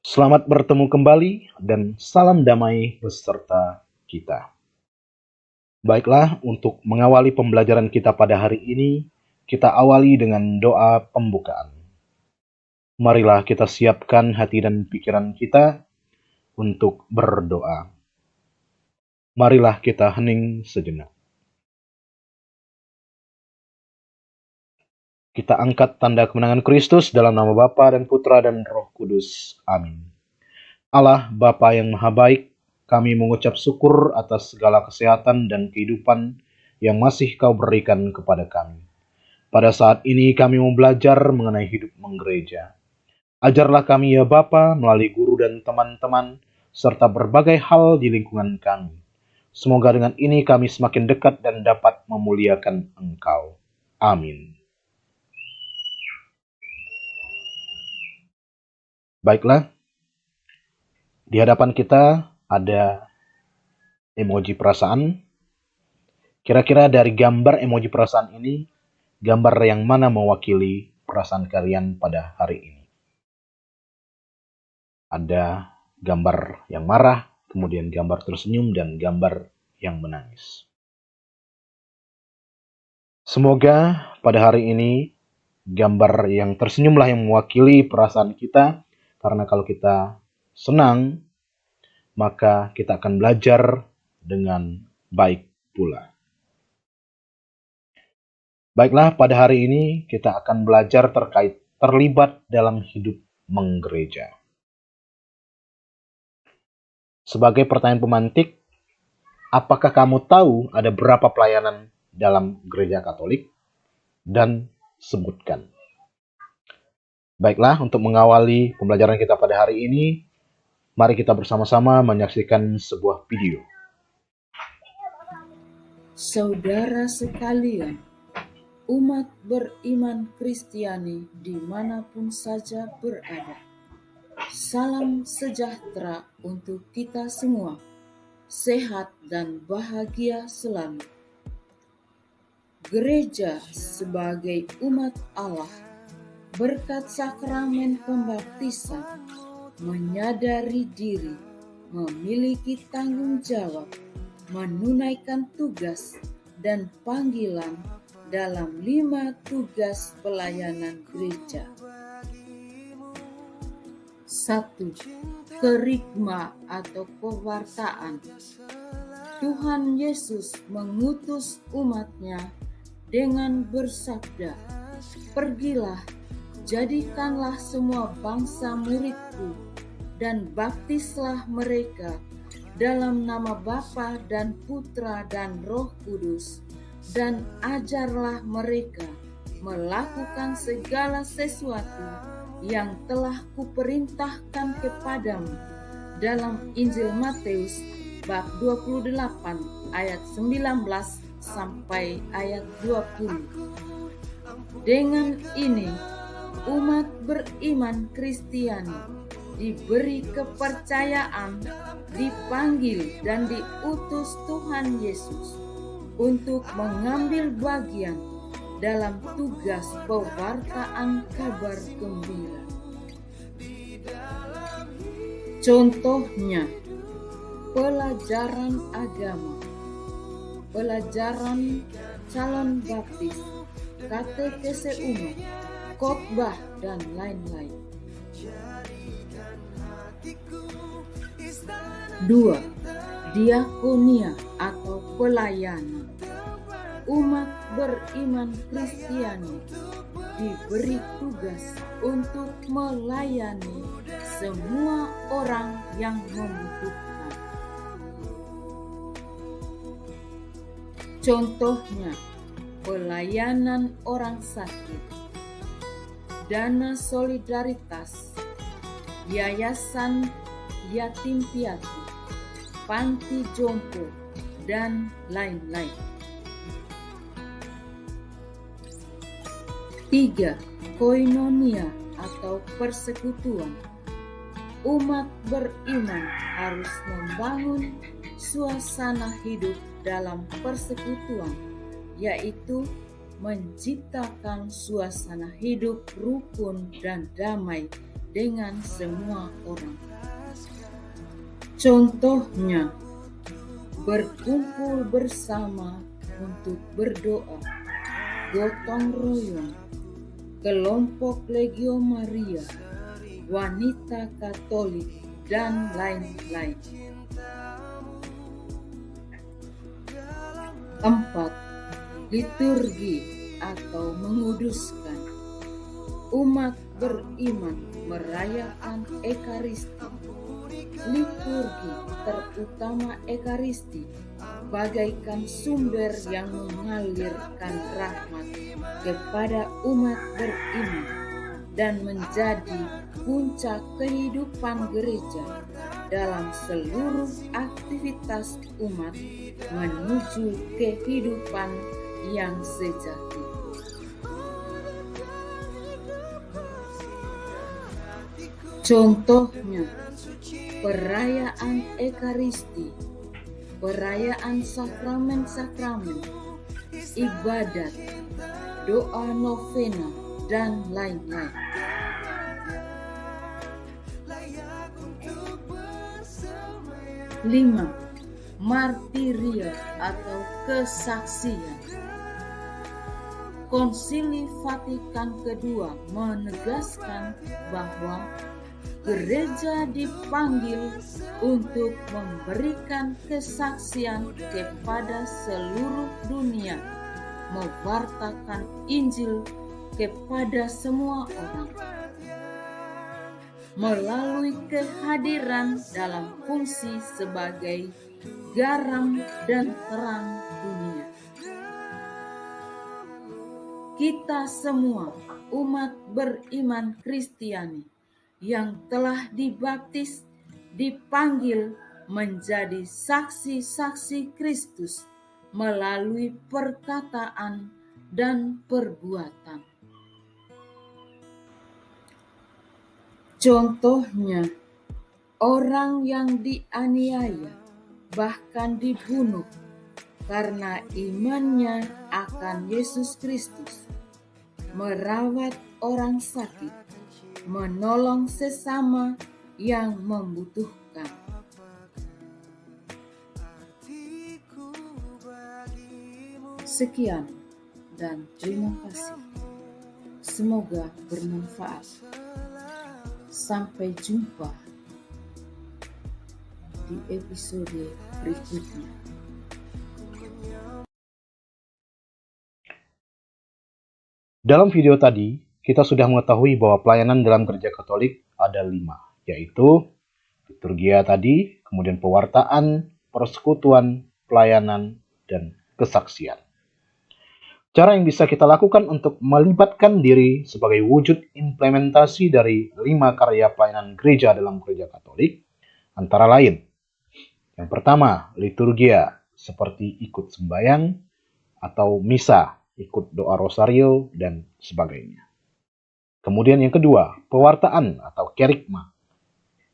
Selamat bertemu kembali dan salam damai beserta kita. Baiklah, untuk mengawali pembelajaran kita pada hari ini, kita awali dengan doa pembukaan. Marilah kita siapkan hati dan pikiran kita untuk berdoa. Marilah kita hening sejenak. Kita angkat tanda kemenangan Kristus dalam nama Bapa dan Putra dan Roh Kudus. Amin. Allah Bapa yang Maha Baik, kami mengucap syukur atas segala kesehatan dan kehidupan yang masih Kau berikan kepada kami. Pada saat ini kami mau belajar mengenai hidup menggereja. Ajarlah kami ya Bapa melalui guru dan teman-teman, serta berbagai hal di lingkungan kami. Semoga dengan ini kami semakin dekat dan dapat memuliakan Engkau. Amin. Baiklah, di hadapan kita ada emoji perasaan. Kira-kira dari gambar emoji perasaan ini, gambar yang mana mewakili perasaan kalian pada hari ini? Ada gambar yang marah, kemudian gambar tersenyum, dan gambar yang menangis. Semoga pada hari ini gambar yang tersenyumlah yang mewakili perasaan kita, karena kalau kita senang, maka kita akan belajar dengan baik pula. Baiklah, pada hari ini kita akan belajar terkait terlibat dalam hidup menggereja. Sebagai pertanyaan pemantik, apakah kamu tahu ada berapa pelayanan dalam gereja Katolik? Dan sebutkan. Baiklah, untuk mengawali pembelajaran kita pada hari ini, mari kita bersama-sama menyaksikan sebuah video. Saudara sekalian, umat beriman Kristiani dimanapun saja berada, salam sejahtera untuk kita semua, sehat dan bahagia selalu. Gereja sebagai umat Allah berkat sakramen pembaptisan menyadari diri, memiliki tanggung jawab, menunaikan tugas dan panggilan dalam 5 tugas pelayanan gereja. 1. Kerigma atau pewartaan. Tuhan Yesus mengutus umat-Nya dengan bersabda, "Pergilah, jadikanlah semua bangsa muridku, dan baptislah mereka dalam nama Bapa dan Putra dan Roh Kudus, dan ajarlah mereka melakukan segala sesuatu yang telah kuperintahkan kepadamu." Dalam Injil Matius bab 28 ayat 19 sampai ayat 20. Dengan ini, umat beriman Kristiani diberi kepercayaan, dipanggil dan diutus Tuhan Yesus untuk mengambil bagian dalam tugas pewartaan kabar gembira. Contohnya, pelajaran agama, pelajaran calon baptis, katekese umat, khotbah, dan lain-lain. 2. Diakonia atau pelayanan. Umat beriman Kristiani diberi tugas untuk melayani semua orang yang membutuhkan. Contohnya, pelayanan orang sakit, dana solidaritas, yayasan yatim piatu, panti jompo, dan lain-lain. 3. Koinonia atau persekutuan. Umat beriman harus membangun suasana hidup dalam persekutuan, yaitu menciptakan suasana hidup rukun dan damai dengan semua orang. Contohnya, berkumpul bersama untuk berdoa, gotong royong, kelompok Legio Maria, wanita Katolik, dan lain-lain. 4. Liturgi atau menguduskan. Umat beriman merayakan Ekaristi. Liturgi, terutama Ekaristi, bagaikan sumber yang mengalirkan rahmat kepada umat beriman dan menjadi puncak kehidupan gereja dalam seluruh aktivitas umat menuju kehidupan yang sejati. Contohnya, perayaan Ekaristi, perayaan sakramen-sakramen, ibadat, doa novena, dan lain-lain. 5. Martiria atau kesaksian. Konsili Vatikan II menegaskan bahwa gereja dipanggil untuk memberikan kesaksian kepada seluruh dunia, mewartakan Injil kepada semua orang, melalui kehadiran dalam fungsi sebagai garam dan terang dunia. Kita semua umat beriman Kristiani yang telah dibaptis dipanggil menjadi saksi-saksi Kristus melalui perkataan dan perbuatan. Contohnya, orang yang dianiaya, bahkan dibunuh karena imannya akan Yesus Kristus, merawat orang sakit, menolong sesama yang membutuhkan. Sekian dan terima kasih. Semoga bermanfaat. Sampai jumpa di episode berikutnya. Dalam video tadi, kita sudah mengetahui bahwa pelayanan dalam gereja Katolik ada 5, yaitu liturgia tadi, kemudian pewartaan, persekutuan, pelayanan, dan kesaksian. Cara yang bisa kita lakukan untuk melibatkan diri sebagai wujud implementasi dari 5 karya pelayanan gereja dalam gereja Katolik, antara lain. Yang pertama, liturgia, seperti ikut sembahyang atau misa, ikut doa rosario, dan sebagainya. Kemudian yang kedua, pewartaan atau kerigma,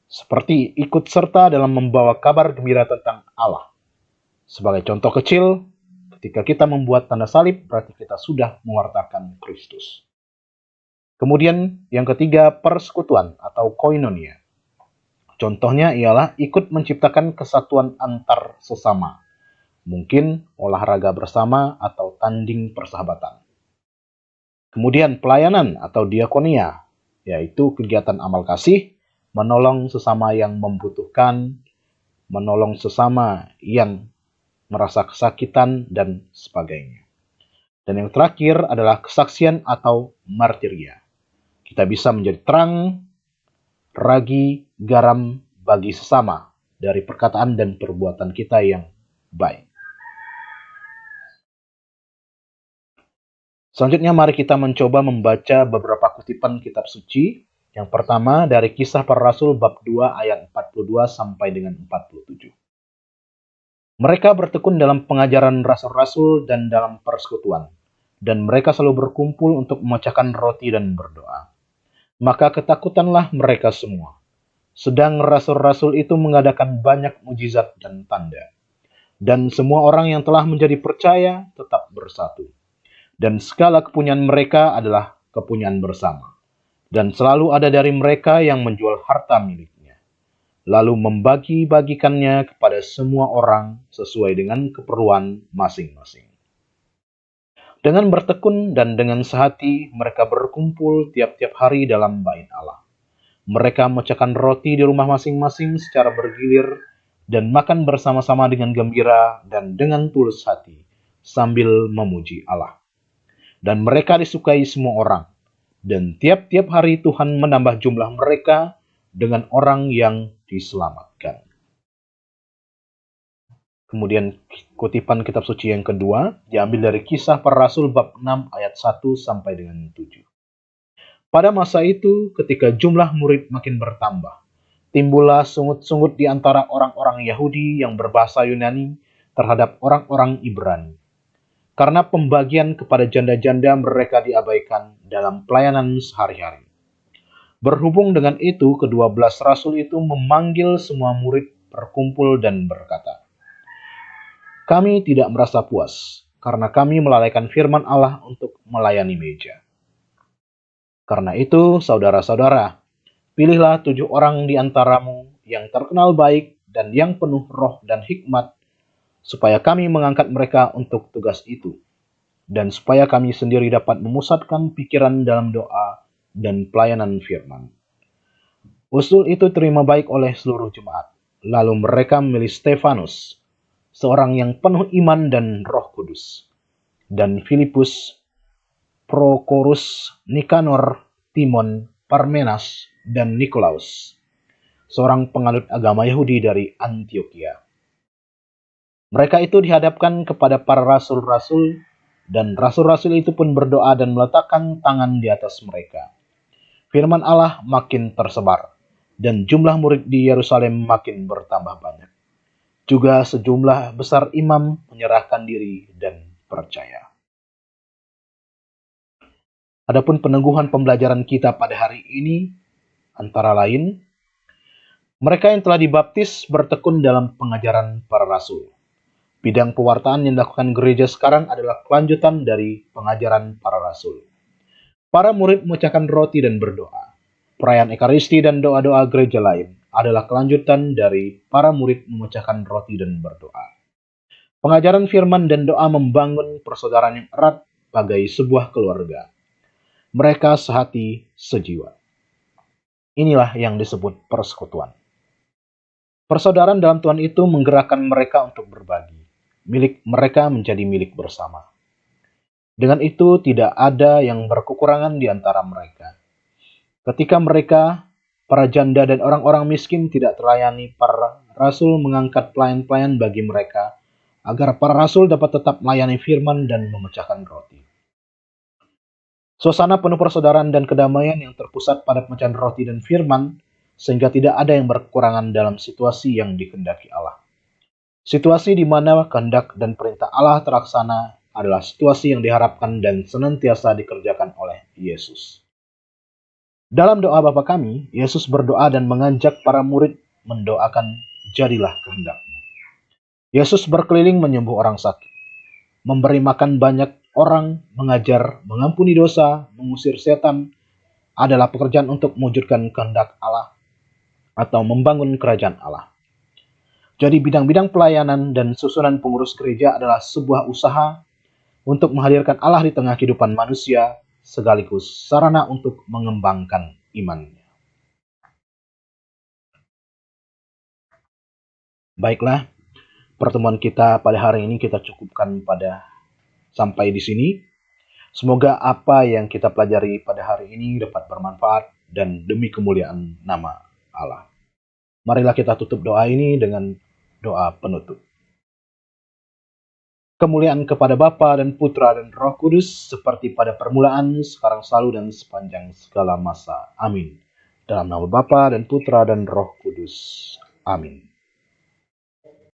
seperti ikut serta dalam membawa kabar gembira tentang Allah. Sebagai contoh kecil, ketika kita membuat tanda salib, berarti kita sudah mewartakan Kristus. Kemudian yang ketiga, persekutuan atau koinonia. Contohnya ialah ikut menciptakan kesatuan antar sesama. Mungkin olahraga bersama atau tanding persahabatan. Kemudian pelayanan atau diakonia, yaitu kegiatan amal kasih, menolong sesama yang membutuhkan, menolong sesama yang merasa kesakitan, dan sebagainya. Dan yang terakhir adalah kesaksian atau martiria. Kita bisa menjadi terang, ragi, garam bagi sesama dari perkataan dan perbuatan kita yang baik. Selanjutnya mari kita mencoba membaca beberapa kutipan kitab suci. Yang pertama dari Kisah Para Rasul bab 2 ayat 42 sampai dengan 47. Mereka bertekun dalam pengajaran rasul-rasul dan dalam persekutuan, dan mereka selalu berkumpul untuk memecahkan roti dan berdoa. Maka ketakutanlah mereka semua. Sedang rasul-rasul itu mengadakan banyak mujizat dan tanda. Dan semua orang yang telah menjadi percaya tetap bersatu. Dan segala kepunyaan mereka adalah kepunyaan bersama. Dan selalu ada dari mereka yang menjual harta miliknya, lalu membagi-bagikannya kepada semua orang sesuai dengan keperluan masing-masing. Dengan bertekun dan dengan sehati, mereka berkumpul tiap-tiap hari dalam bait Allah. Mereka memecahkan roti di rumah masing-masing secara bergilir dan makan bersama-sama dengan gembira dan dengan tulus hati, sambil memuji Allah. Dan mereka disukai semua orang. Dan tiap-tiap hari Tuhan menambah jumlah mereka dengan orang yang diselamatkan. Kemudian kutipan kitab suci yang kedua diambil dari Kisah Para Rasul bab 6 ayat 1 sampai dengan 7. Pada masa itu, ketika jumlah murid makin bertambah, timbullah sungut-sungut di antara orang-orang Yahudi yang berbahasa Yunani terhadap orang-orang Ibrani. Karena pembagian kepada janda-janda mereka diabaikan dalam pelayanan sehari-hari. Berhubung dengan itu, ke-12 rasul itu memanggil semua murid berkumpul dan berkata, "Kami tidak merasa puas, karena kami melalaikan firman Allah untuk melayani meja. Karena itu, saudara-saudara, pilihlah 7 orang di antaramu yang terkenal baik dan yang penuh roh dan hikmat, supaya kami mengangkat mereka untuk tugas itu, dan supaya kami sendiri dapat memusatkan pikiran dalam doa dan pelayanan firman." Usul itu terima baik oleh seluruh jemaat. Lalu mereka memilih Stefanus, seorang yang penuh iman dan Roh Kudus, dan Filipus, Prokorus, Nikanor, Timon, Parmenas, dan Nikolaus, seorang penganut agama Yahudi dari Antioquia. Mereka itu dihadapkan kepada para rasul-rasul, dan rasul-rasul itu pun berdoa dan meletakkan tangan di atas mereka. Firman Allah makin tersebar, dan jumlah murid di Yerusalem makin bertambah banyak. Juga sejumlah besar imam menyerahkan diri dan percaya. Adapun peneguhan pembelajaran kita pada hari ini, antara lain, mereka yang telah dibaptis bertekun dalam pengajaran para rasul. Bidang pewartaan yang dilakukan gereja sekarang adalah kelanjutan dari pengajaran para rasul. Para murid memecahkan roti dan berdoa. Perayaan Ekaristi dan doa-doa gereja lain adalah kelanjutan dari para murid memecahkan roti dan berdoa. Pengajaran firman dan doa membangun persaudaraan yang erat bagai sebuah keluarga. Mereka sehati, sejiwa. Inilah yang disebut persekutuan. Persaudaraan dalam Tuhan itu menggerakkan mereka untuk berbagi. Milik mereka menjadi milik bersama. Dengan itu tidak ada yang berkekurangan di antara mereka. Ketika mereka, para janda dan orang-orang miskin tidak terlayani, para rasul mengangkat pelayan-pelayan bagi mereka, agar para rasul dapat tetap melayani firman dan memecahkan roti. Suasana penuh persaudaraan dan kedamaian yang terpusat pada pemecahan roti dan firman, sehingga tidak ada yang berkekurangan dalam situasi yang dikehendaki Allah. Situasi di mana kehendak dan perintah Allah terlaksana adalah situasi yang diharapkan dan senantiasa dikerjakan oleh Yesus. Dalam doa Bapa kami, Yesus berdoa dan mengajak para murid mendoakan, "Jadilah kehendak-Mu." Yesus berkeliling menyembuh orang sakit, memberi makan banyak orang, mengajar, mengampuni dosa, mengusir setan, adalah pekerjaan untuk mewujudkan kehendak Allah atau membangun kerajaan Allah. Jadi bidang-bidang pelayanan dan susunan pengurus gereja adalah sebuah usaha untuk menghadirkan Allah di tengah kehidupan manusia, sekaligus sarana untuk mengembangkan imannya. Baiklah, pertemuan kita pada hari ini kita cukupkan sampai di sini. Semoga apa yang kita pelajari pada hari ini dapat bermanfaat dan demi kemuliaan nama Allah. Marilah kita tutup doa ini dengan doa penutup. Kemuliaan kepada Bapa dan Putra dan Roh Kudus, seperti pada permulaan, sekarang selalu, dan sepanjang segala masa. Amin. Dalam nama Bapa dan Putra dan Roh Kudus. Amin.